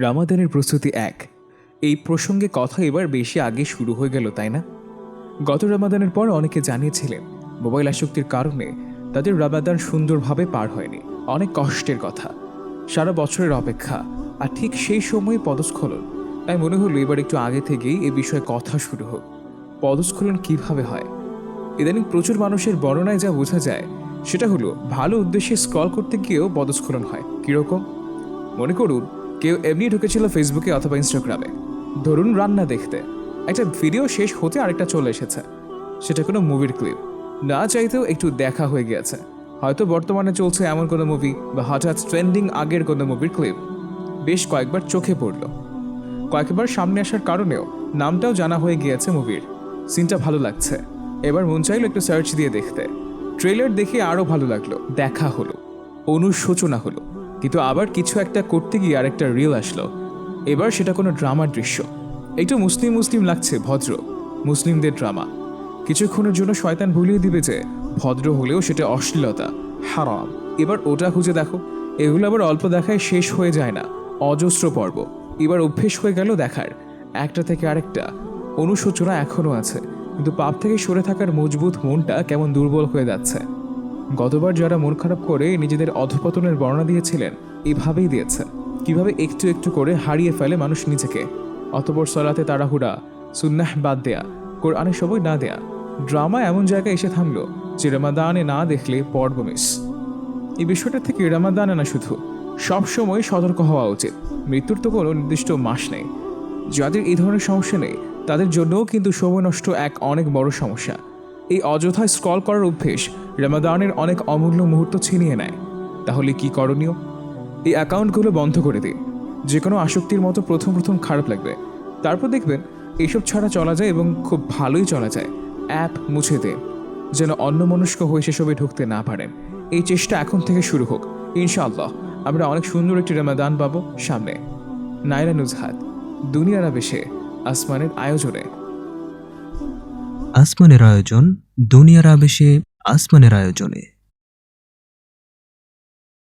রামাদানের প্রস্তুতি এক। এই প্রসঙ্গে কথা এবার বেশি আগে শুরু হয়ে গেল, তাই না? গত রামাদানের পর অনেকে জানিয়েছিলেন মোবাইল আসক্তির কারণে তাদের রামাদান সুন্দরভাবে পার হয়নি। অনেক কষ্টের কথা, সারা বছরের অপেক্ষা, আর ঠিক সেই সময় পদস্খলন। তাই মনে হলো এবার একটু আগে থেকেই এ বিষয়ে কথা শুরু হোক। পদস্খলন কিভাবে হয়? ইদানিং প্রচুর মানুষের বর্ণনায় যা বোঝা যায় সেটা হলো ভালো উদ্দেশ্যে স্ক্রল করতে গিয়েও পদস্খলন হয়। কিরকম? মনে করুন কেউ এমনি ঢুকেছিল ফেসবুকে অথবা ইনস্টাগ্রামে, ধরুন রান্না দেখতে, একটা ভিডিও শেষ হতে আরেকটা চলে এসেছে। সেটা কোনো মুভির ক্লিপ, না চাইতেও একটু দেখা হয়ে গিয়েছে। হয়তো বর্তমানে চলছে এমন কোনো মুভি বা হঠাৎ ট্রেন্ডিং আগের কোনো মুভির ক্লিপ বেশ কয়েকবার চোখে পড়ল। কয়েকবার সামনে আসার কারণেও নামটাও জানা হয়ে গিয়েছে মুভির। সিনটা ভালো লাগছে, এবার মন চাইলো একটু সার্চ দিয়ে দেখতে। ট্রেলার দেখে আরও ভালো লাগলো, দেখা হলো, অনুশোচনা হলো। কিন্তু আবার কিছু একটা করতে গিয়ে আরেকটা রিল আসলো। এবার সেটা কোনো ড্রামার দৃশ্য। একটু মুসলিম মুসলিম লাগছে, ভদ্র মুসলিমদের ড্রামা। কিছুক্ষণের জন্য শয়তান ভুলিয়ে দিবে যে ভদ্র হলেও সেটা অশ্লীলতা, হারাম। এবার ওটা খুঁজে দেখো। এগুলো আবার অল্প দেখায় শেষ হয়ে যায় না, অজস্র পর্ব। এবার অভ্যেস হয়ে গেল দেখার, একটা থেকে আরেকটা। অনুশোচনা এখনও আছে, কিন্তু পাপ থেকে সরে থাকার মজবুত মনটা কেমন দুর্বল হয়ে যাচ্ছে। গতবার যারা মন খারাপ করে নিজেদের অধঃপতনের বর্ণনা দিয়েছিলেন, এভাবেই দিয়েছে কিভাবে একটু একটু করে হারিয়ে ফেলে মানুষ নিজেকে। অতপর সলাতে তাড়াহুড়া, সুন্নাহ বাদ দেয়া, কোরআনে সবই না দেয়া। ড্রামা এমন জায়গায় এসে থামলো যে রামাদানে না দেখলে পর্ব মিস। এই বিষয়টা থেকে রামাদানে না, শুধু সবসময় সতর্ক হওয়া উচিত। মৃত্যুর তো কোনো নির্দিষ্ট মাস নেই। যাদের এই ধরনের সমস্যা নেই তাদের জন্যও কিন্তু সময় নষ্ট এক অনেক বড় সমস্যা। এই অযথা স্ক্রল করার অভ্যেস রামাদানের অনেক অমূল্য মুহূর্ত ছিনিয়ে নেয়। তাহলে কি করণীয়? এই অ্যাকাউন্টগুলো বন্ধ করে দিন। যে কোনো আসক্তির মতো প্রথম প্রথম খারাপ লাগবে, তারপর দেখবেন এইসব ছাড়া চলা যায় এবং খুব ভালোই চলা যায়। অ্যাপ মুছে দিন, যেন অন্যমনস্ক হয়ে সেসবে ঢুকতে না পারেন। এই চেষ্টা এখন থেকে শুরু হোক। ইনশাআল্লাহ আমরা অনেক সুন্দর একটি রামাদান পাবো সামনে। নাইরা নুজহাত, দুনিয়ার আবেশে, আসমানের আয়োজনে। আসমানের আয়োজন, দুনিয়ার আবেশে, আসমানের আয়োজনে।